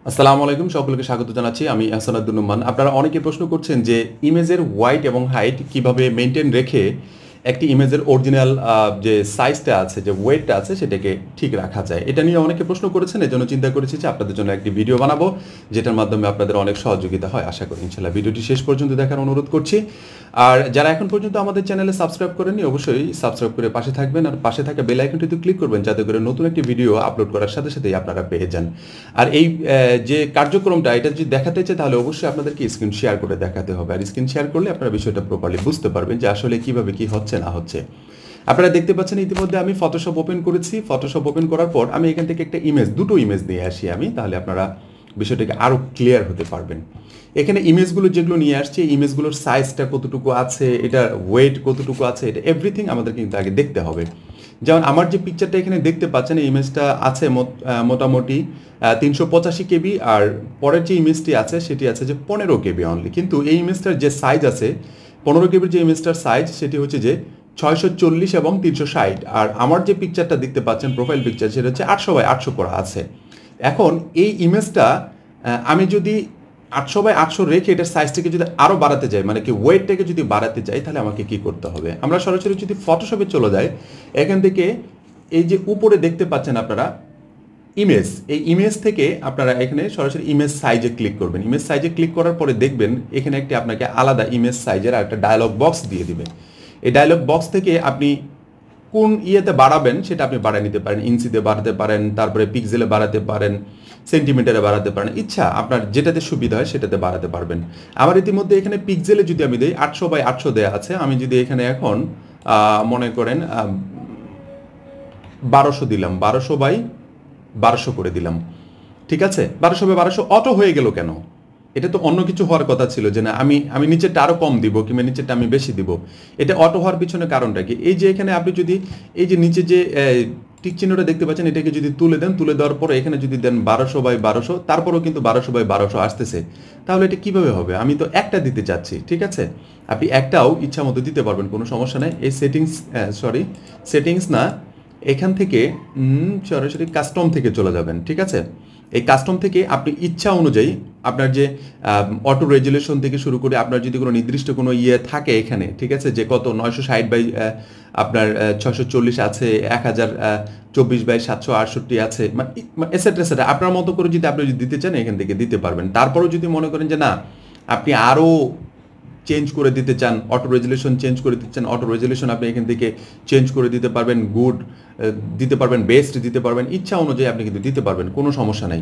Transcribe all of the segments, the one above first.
আসসালামু আলাইকুম, সকলকে স্বাগত জানাচ্ছি। আমি আহসান উদ্দিন নোমান। আপনারা অনেকে প্রশ্ন করছেন যে ইমেজের হোয়াইট এবং হাইট কিভাবে মেনটেন রেখে একটি ইমেজের অরিজিনাল যে সাইজটা আছে, যে ওয়েটটা আছে, সেটাকে ঠিক রাখা যায়। এটা নিয়ে অনেকে প্রশ্ন করেছেন, এজন্য চিন্তা করেছি যে আপনাদের জন্য একটি ভিডিও বানাবো, যেটার মাধ্যমে আপনাদের অনেক সহযোগিতা হয়। আশা করি ইনশাল্লাহ ভিডিওটি শেষ পর্যন্ত দেখার অনুরোধ করছি। আর যারা এখন পর্যন্ত আমাদের চ্যানেলে সাবস্ক্রাইব করেননি, অবশ্যই সাবস্ক্রাইব করে পাশে থাকবেন, আর পাশে থাকা বেল আইকনটিতে ক্লিক করবেন, যাতে করে নতুন একটি ভিডিও আপলোড করার সাথে সাথেই আপনারা পেয়ে যান। আর এই যে কার্যক্রমটা, এটা যদি দেখাতে চাই তাহলে অবশ্যই আপনাদেরকে স্ক্রিন শেয়ার করে দেখাতে হবে। আর স্ক্রিন শেয়ার করলে আপনারা বিষয়টা প্রপারলি বুঝতে পারবেন যে আসলে কিভাবে কি হচ্ছে না হচ্ছে। আপনারা দেখতে পাচ্ছেন ইতিমধ্যে আমি ফটোশপ ওপেন করেছি। ফটোশপ ওপেন করার পর আমি এখান থেকে একটা দুটো ইমেজ নিয়ে আসি আমি, তাহলে আপনারা বিষয়টাকে আরও ক্লিয়ার হতে পারবেন। এখানে ইমেজগুলো যেগুলো নিয়ে আসছে, ইমেজগুলোর সাইজটা কতটুকু আছে, এটার ওয়েট কতটুকু আছে, এটা এভরিথিং আমাদের কিন্তু আগে দেখতে হবে। যেমন আমার যে পিকচারটা এখানে দেখতে পাচ্ছেন, এই ইমেজটা আছে মোটামুটি 385 কেবি, আর পরের যে ইমেজটি আছে সেটি আছে যে 15 কেবি অনলি। কিন্তু এই ইমেজটার যে সাইজ আছে, 15 কেবির যে ইমেজটার সাইজ, সেটি হচ্ছে যে 640 এবং 360। আর আমার যে পিকচারটা দেখতে পাচ্ছেন, প্রোফাইল পিকচার, সেটা হচ্ছে 800x800 করা আছে। এখন এই ইমেজটা আমি যদি 800x800 রেখে এটার সাইজটাকে যদি আরও বাড়াতে যাই, মানে কি ওয়েটটাকে যদি বাড়াতে চাই, তাহলে আমাকে কি করতে হবে? আমরা সরাসরি যদি ফটোশপে চলে যাই, এখান থেকে এই যে উপরে দেখতে পাচ্ছেন আপনারা ইমেজ, এই ইমেজ থেকে আপনারা এখানে সরাসরি ইমেজ সাইজে ক্লিক করবেন। ইমেজ সাইজে ক্লিক করার পরে দেখবেন এখানে একটি আপনাকে আলাদা ইমেজ সাইজের একটা ডায়লগ বক্স দিয়ে দিবে। এই ডায়লগ বক্স থেকে আপনি কোন ইয়েতে বাড়াবেন সেটা আপনি বাড়িয়ে নিতে পারেন। ইঞ্চিতে বাড়াতে পারেন, তারপরে পিক্সেলে বাড়াতে পারেন, সেন্টিমিটারে বাড়াতে পারেন, ইচ্ছা আপনার যেটাতে সুবিধা হয় সেটাতে বাড়াতে পারবেন। আমার ইতিমধ্যে এখানে পিক্সেলে যদি আমি দিই, 800x800 দেওয়া আছে। আমি যদি এখানে এখন মনে করেন 1200 দিলাম, 1200x1200 করে দিলাম, ঠিক আছে? 1200x1200 অটো হয়ে গেল কেন? এটা তো অন্য কিছু হওয়ার কথা ছিল, যে না আমি নিচেরটা আরও কম দিব কিংবা নিচেরটা আমি বেশি দিব। এটা অটো হওয়ার পিছনে কারণটা কি? এই যে এখানে আপনি যদি এই যে নিচে যে টিক চিহ্নটা দেখতে পাচ্ছেন, এটাকে যদি তুলে দেন, তুলে দেওয়ার পরে এখানে যদি দেন 1200x1200, তারপরেও কিন্তু 1200x1200 আসতেছে। তাহলে এটা কিভাবে হবে? আমি তো একটা দিতে চাচ্ছি, ঠিক আছে? আপনি একটাও ইচ্ছা মতো দিতে পারবেন, কোনো সমস্যা নেই। এই সেটিংস না, এখান থেকে সরাসরি কাস্টম থেকে চলে যাবেন, ঠিক আছে? এই কাস্টম থেকে আপনি ইচ্ছা অনুযায়ী আপনার যে অটো রেজুলেশন থেকে শুরু করে আপনার যদি কোনো নির্দিষ্ট কোনো ইয়ে থাকে এখানে, ঠিক আছে, যে কত 960 আপনার 640 আছে, 1024/768 আছে, মানে এসেট্রা আপনার মতো করে যদি আপনি দিতে চান, এখান থেকে দিতে পারবেন। তারপরেও যদি মনে করেন যে না, আপনি আরও চেঞ্জ করে দিতে চান, অটো রেজুলেশন চেঞ্জ করে দিতে চান, অটো রেজুলেশন আপনি এখান থেকে চেঞ্জ করে দিতে পারবেন, গুড দিতে পারবেন, বেস্ট দিতে পারবেন, ইচ্ছা অনুযায়ী আপনি কিন্তু দিতে পারবেন, কোনো সমস্যা নাই।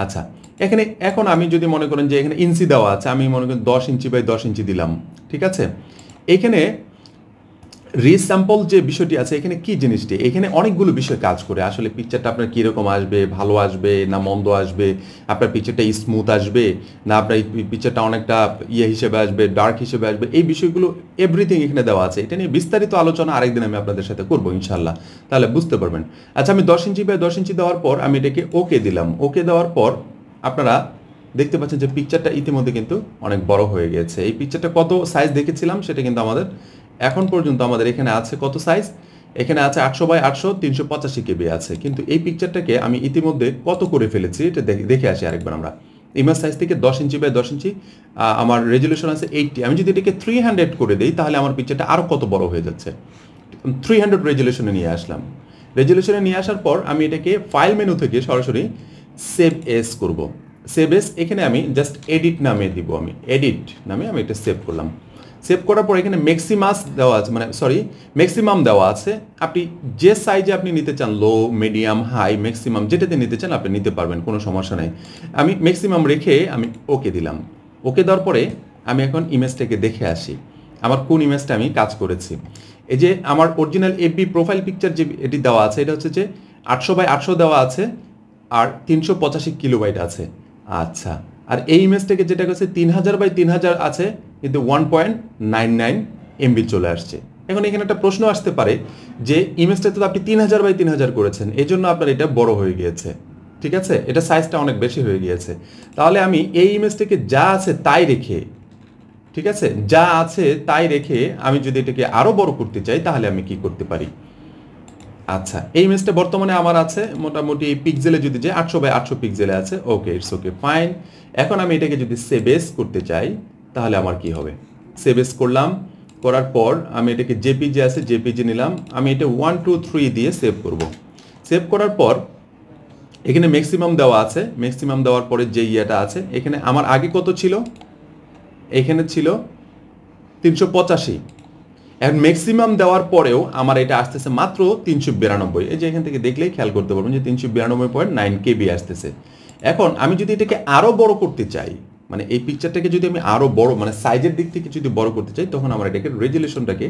আচ্ছা, এখানে এখন আমি যদি মনে করেন যে এখানে ইঞ্চি দেওয়া আছে, আমি মনে করেন 10 ইঞ্চি/10 ইঞ্চি দিলাম, ঠিক আছে? এখানে রিস্যাম্পল যে বিষয়টি আছে, এখানে কি জিনিসটি, এখানে অনেকগুলো বিষয় কাজ করে। আসলে পিকচারটা আপনার কীরকম আসবে, ভালো আসবে না মন্দ আসবে, আপনার পিকচারটা স্মুথ আসবে না আপনার পিকচারটা অনেকটা ইয়ে হিসেবে আসবে, ডার্ক হিসেবে আসবে, এই বিষয়গুলো এভরিথিং এখানে দেওয়া আছে। এটা নিয়ে বিস্তারিত আলোচনা আরেকদিন আমি আপনাদের সাথে করবো ইনশাল্লাহ, তাহলে বুঝতে পারবেন। আচ্ছা, আমি 10 ইঞ্চি/10 ইঞ্চি দেওয়ার পর আমি এটাকে ওকে দিলাম। ওকে দেওয়ার পর আপনারা দেখতে পাচ্ছেন যে পিকচারটা ইতিমধ্যে কিন্তু অনেক বড় হয়ে গেছে। এই পিকচারটা কত সাইজ দেখেছিলাম সেটা কিন্তু আমাদের এখন পর্যন্ত আমাদের এখানে আছে কত সাইজ, এখানে আছে 800x800, 385 কেবি আছে। কিন্তু এই পিকচারটাকে আমি ইতিমধ্যে কত করে ফেলেছি এটা দেখে আসি আরেকবার আমরা। ইমেজ সাইজ থেকে 10 ইঞ্চি/10 ইঞ্চি, আমার রেজুলেশন আছে 80। আমি যদি এটাকে 300 করে দিই, তাহলে আমার পিকচারটা আরও কত বড় হয়ে যাচ্ছে। 300 রেজুলেশনে নিয়ে আসলাম। রেজুলেশনে নিয়ে আসার পর আমি এটাকে ফাইল মেনু থেকে সরাসরি সেভ এস করব। সেভ এস, এখানে আমি জাস্ট এডিট নামে দিব, আমি এডিট নামে আমি এটা সেভ করলাম। সেভ করার পর এখানে ম্যাক্সিমাস দেওয়া আছে, ম্যাক্সিমাম দেওয়া আছে। আপনি যে সাইজে আপনি নিতে চান, লো, মিডিয়াম, হাই, ম্যাক্সিমাম যেটাতে নিতে চান আপনি নিতে পারবেন, কোনো সমস্যা নেই। আমি ম্যাক্সিমাম রেখে আমি ওকে দিলাম। ওকে দেওয়ার পরে আমি এখন ইমেজটাকে দেখে আসি আমার কোন ইমেজটা আমি কাজ করেছি। এই যে আমার অরিজিনাল এফবি প্রোফাইল পিকচার যে এটি দেওয়া আছে, এটা হচ্ছে যে 800x800 দেওয়া আছে, আর 385 কিলোবাইট আছে। আচ্ছা, আর এই ইমেজটাকে যেটা করছে 3000x3000 আছে, কিন্তু 1.99 MB চলে আসছে। এখন এখানে একটা প্রশ্ন আসতে পারে যে ইমেজটাতে তো আপনি 3000x3000 করেছেন, এই জন্য আপনার এটা বড় হয়ে গিয়েছে, ঠিক আছে, এটা সাইজটা অনেক বেশি হয়ে গিয়েছে। তাহলে আমি এই ইমেজটাকে যা আছে তাই রেখে, ঠিক আছে, যা আছে তাই রেখে আমি যদি এটাকে আরও বড় করতে চাই, তাহলে আমি কি করতে পারি? আচ্ছা, এই ইমেজটা বর্তমানে আমার আছে মোটামুটি পিক্সেলে যদি যে 800 বাই 800 পিক্সেলে আছে। ওকে, ইটস ওকে, ফাইন। এখন আমি এটাকে যদি সেভ এস করতে চাই তাহলে আমার কি হবে? সেভ এস করলাম, করার পর আমি এটাকে জেপিজি আছে জেপিজি নিলাম, আমি এটা 1 2 3 দিয়ে সেভ করব। সেভ করার পর এখানে ম্যাক্সিমাম দেওয়া আছে, ম্যাক্সিমাম দেওয়ার পরে যে ইয়েটা আছে এখানে আমার আগে কত ছিল? এখানে ছিল 385। এখন ম্যাক্সিমাম দেওয়ার পরেও আমার এটা আসতেছে মাত্র 392। এই যে এখান থেকে দেখলেই খেয়াল করতে পারবেন যে 392.9 কেবি আসতেছে। এখন আমি যদি এটাকে আরও বড় করতে চাই, মানে এই পিকচারটাকে যদি আমি আরও বড় মানে সাইজের দিক থেকে যদি বড় করতে চাই, তখন আমার এটাকে রেজুলেশনটাকে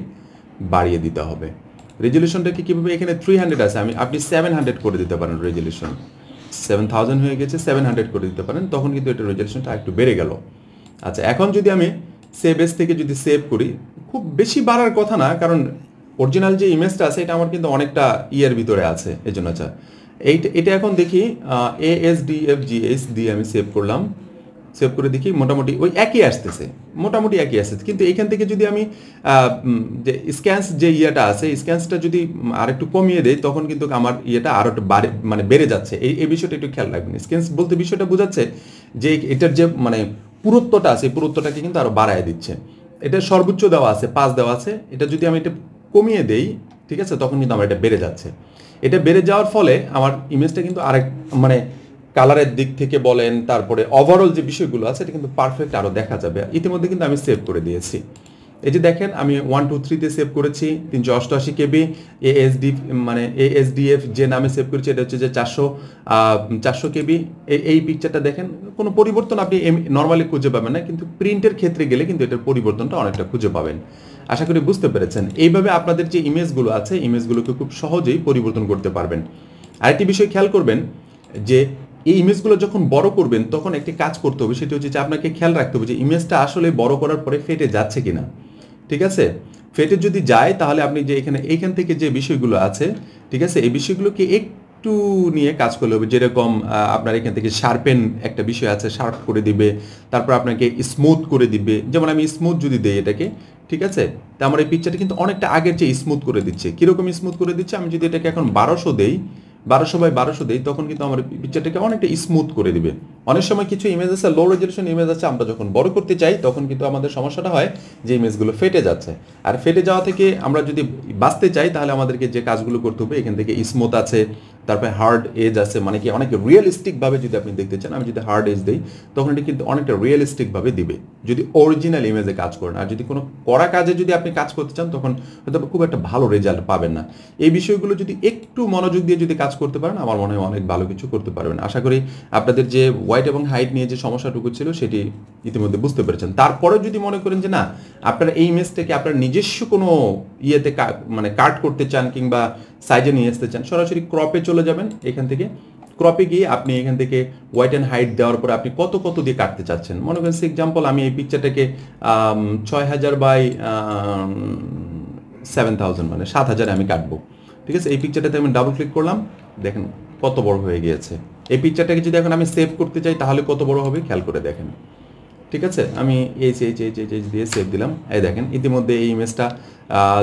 বাড়িয়ে দিতে হবে। রেজুলেশনটাকে কীভাবে? এখানে 300 আছে, আপনি 700 করে দিতে পারেন। রেজুলেশন 7000 হয়ে গেছে, 700 করে দিতে পারেন, তখন কিন্তু এটা রেজুলেশনটা একটু বেড়ে গেল। আচ্ছা, এখন যদি আমি সেভ এস থেকে যদি সেভ করি, খুব বেশি বাড়ার কথা না, কারণ অরিজিনাল যে ইমেজটা আছে এটা আমার কিন্তু অনেকটা ইয়ের ভিতরে আছে, এই জন্য। আচ্ছা, এটা এখন দেখি ASDFGS দিয়ে আমি সেভ করলাম, সেভ করে দেখি মোটামুটি ওই একই আসতেছে, মোটামুটি একই আসতেছে। কিন্তু এখান থেকে যদি আমি যে স্ক্যান্স যে ইয়েটা আছে, স্ক্যান্সটা যদি আরেকটু কমিয়ে দেয়, তখন কিন্তু আমার ইয়েটা আরও একটু মানে বেড়ে যাচ্ছে। এই বিষয়টা একটু খেয়াল রাখবেন। স্ক্যান্স বলতে বিষয়টা বোঝাচ্ছে যে এটার যে মানে পুরুত্বটা আছে, পুরুত্বটাকে কিন্তু আরও বাড়ায় দিচ্ছে। এটা সর্বোচ্চ দেওয়া আছে 5 দেওয়া আছে, এটা যদি আমি এটা কমিয়ে দেই, ঠিক আছে, তখন কিন্তু আমার এটা বেড়ে যাচ্ছে। এটা বেড়ে যাওয়ার ফলে আমার ইমেজটা কিন্তু আরেক মানে কালারের দিক থেকে বলেন, তারপরে ওভারঅল যে বিষয়গুলো আছে এটা কিন্তু পারফেক্ট আরও দেখা যাবে। ইতিমধ্যে কিন্তু আমি সেভ করে দিয়েছি। এই যে দেখেন, আমি 1 2 3 তে সেভ করেছি, 388 কেবি। ASDF যে নামে সেভ করেছি এটা হচ্ছে যে 400 কেবি। এই পিকচারটা দেখেন, কোনো পরিবর্তন আপনি নর্মালি খুঁজে পাবেন না, কিন্তু প্রিন্টের ক্ষেত্রে গেলে কিন্তু এটার পরিবর্তনটা অনেকটা খুঁজে পাবেন। আশা করি বুঝতে পেরেছেন। এইভাবে আপনাদের যে ইমেজগুলো আছে, ইমেজগুলোকে খুব সহজেই পরিবর্তন করতে পারবেন। আরেকটি বিষয় খেয়াল করবেন যে এই ইমেজগুলো যখন বড় করবেন, তখন একটি কাজ করতে হবে, সেটা হচ্ছে যে আপনাকে খেয়াল রাখতে হবে যে ইমেজটা আসলে বড় করার পরে ফেটে যাচ্ছে কিনা। ঠিক আছে, ফেটে যদি যায় তাহলে আপনি যে এইখান থেকে যে বিষয়গুলো আছে, ঠিক আছে, এই বিষয়গুলোকে একটু নিয়ে কাজ করলে হবে। যেরকম আপনার এখান থেকে শার্পেন একটা বিষয় আছে, শার্প করে দিবে, তারপর আপনাকে স্মুথ করে দিবে। যেমন আমি স্মুথ যদি দেই এটাকে, ঠিক আছে, তা আমার এই পিকচারটা কিন্তু অনেকটা আগের চেয়ে স্মুথ করে দিচ্ছে। কীরকম স্মুথ করে দিচ্ছে? আমি যদি এটাকে এখন 1200 দেই, 1200 বাই 1200 দেই, তখন কিন্তু আমার পিকচারটাকে অনেকটা স্মুথ করে দিবে। অনেক সময় কিছু ইমেজ আছে, লো রেজলিউশন ইমেজ আছে, আমরা যখন বড় করতে চাই তখন কিন্তু আমাদের সমস্যাটা হয় যে ইমেজগুলো ফেটে যাচ্ছে। আর ফেটে যাওয়া থেকে আমরা যদি বাঁচতে চাই, তাহলে আমাদেরকে যে কাজগুলো করতে হবে, এখান থেকে স্মুথ আছে, তারপরে হার্ড এজ আছে, মানে কি অনেক রিয়েলিস্টিকভাবে যদি আপনি দেখতে চান, আমি যদি হার্ড এজ দিই তখন এটি কিন্তু অনেকটা রিয়েলিস্টিকভাবে দিবে, যদি অরিজিনাল ইমেজে কাজ করেন। আর যদি কোনো করা কাজে যদি আপনি কাজ করতে চান, তখন হয়তো খুব একটা ভালো রেজাল্ট পাবেন না। এই বিষয়গুলো যদি একটু মনোযোগ দিয়ে যদি কাজ করতে পারেন, আমার মনে হয় অনেক ভালো কিছু করতে পারবেন। আশা করি আপনাদের যে ওয়াইট এবং হাইট নিয়ে যে সমস্যাটুকু ছিল সেটি ইতিমধ্যে বুঝতে পেরেছেন। তারপরে যদি মনে করেন যে না, আপনারা এই ইমেজটাকে আপনার নিজস্ব কোনো ইয়েতে মানে কাট করতে চান কিংবা সাইজে নিয়ে আসতে চান, সরাসরি ক্রপে চলে যাবেন। এখান থেকে ক্রপে গিয়ে আপনি এখান থেকে ওয়াইট অ্যান্ড হাইট দেওয়ার পরে আপনি কত দিয়ে কাটতে চাচ্ছেন। মনে করেন এক্সাম্পল, আমি এই পিকচারটাকে 6000 বাই 7000 মানে 7000 আমি কাটবো। ঠিক আছে, এই পিকচারটাতে আমি ডাবল ক্লিক করলাম, দেখেন কত বড় হয়ে গিয়েছে। এই পিকচারটাকে যদি এখন আমি সেভ করতে চাই তাহলে কত বড় হবে খেয়াল করে দেখেন। ঠিক আছে, আমি এইচ দিয়ে সেভ দিলাম। এই দেখেন ইতিমধ্যে এই ইমেজটা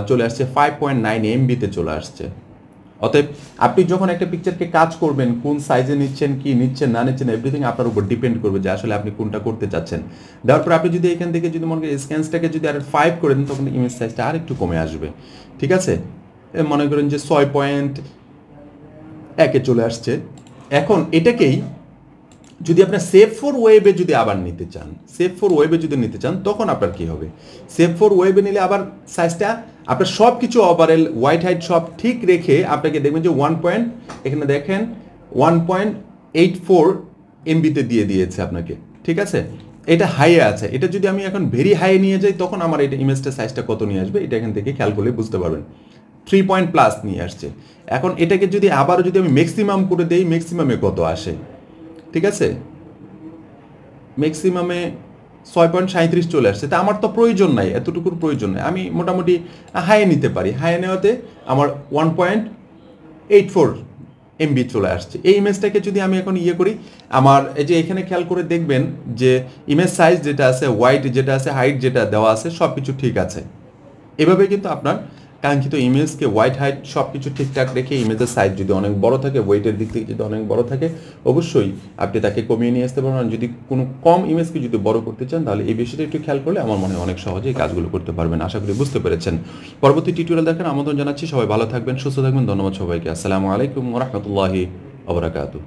চলে আসছে 5.9 MB-তে চলে আসছে। অতএব আপনি যখন একটা পিকচারকে কাজ করবেন, কোন সাইজে নিচ্ছেন, কি নিচ্ছেন না নিচ্ছেন, এভরিথিং আপনার উপর ডিপেন্ড করবে যে আসলে আপনি কোনটা করতে চাচ্ছেন। দেওয়ার পর আপনি যদি এখান থেকে যদি মনে করেন স্ক্যান্সটাকে যদি আর 5 করে দেন, তখন ইমেজ সাইজটা আর একটু কমে আসবে। ঠিক আছে, মনে করেন যে 6.1-এ চলে আসছে। এখন এটাকেই যদি আপনার সেভ ফর ওয়েবে যদি আবার নিতে চান, সেভ ফর ওয়েবে যদি নিতে চান, তখন আপনার কি হবে? সেভ ফর ওয়েবে নিলে আবার সাইজটা আপনার সব কিছু ওভারঅল হোয়াইট হাইট সব ঠিক রেখে আপনাকে দেখবেন যে এখানে দেখেন 1.84 MB-তে দিয়ে দিয়েছে আপনাকে। ঠিক আছে, এটা হাইয়ে আছে। এটা যদি আমি এখন ভেরি হাই নিয়ে যাই, তখন আমার এটা ইমেজটা সাইজটা কত নিয়ে আসবে, এটা এখান থেকে খেয়াল করলে বুঝতে পারবেন। 3+ নিয়ে আসছে। এখন এটাকে যদি আবারও যদি আমি ম্যাক্সিমাম করে দেই, ম্যাক্সিমামে কত আসে? ঠিক আছে, ম্যাক্সিমামে 6.37 চলে আসছে। তা আমার তো প্রয়োজন নাই, এতটুকুর প্রয়োজন নাই। আমি মোটামুটি হাইয়ে নিতে পারি। হাইয়ে নেওয়াতে আমার 1.84 MB চলে আসছে। এই ইমেজটাকে যদি আমি এখন ইয়ে করি, আমার এই যে এখানে খেয়াল করে দেখবেন যে ইমেজ সাইজ যেটা আছে, হোয়াইট যেটা আছে, হাইট যেটা দেওয়া আছে, সব কিছু ঠিক আছে। এভাবে কিন্তু আপনার কাঙ্ক্ষিত ইমেজকে হোয়াইট হাইট সব কিছু ঠিকঠাক রেখে ইমেজের সাইজ যদি অনেক বড় থাকে, ওয়েটের দিক থেকে যদি অনেক বড় থাকে, অবশ্যই আপনি তাকে কমিয়ে নিয়ে আসতে পারবেন। যদি কোনো কম ইমেজকে যদি বড় করতে চান, তাহলে এই বিষয়টা একটু খেয়াল করলে আমার মনে হয় অনেক সহজেই কাজগুলো করতে পারবেন। আশা করি বুঝতে পেরেছেন। পরবর্তী টিউটোরিয়াল দেখার আমন্ত্রণ জানাচ্ছি। সবাই ভালো থাকবেন, সুস্থ থাকবেন। ধন্যবাদ সবাইকে। আসসালামু আলাইকুম ওয়া রাহমাতুল্লাহি ওয়া বারাকাতুহু।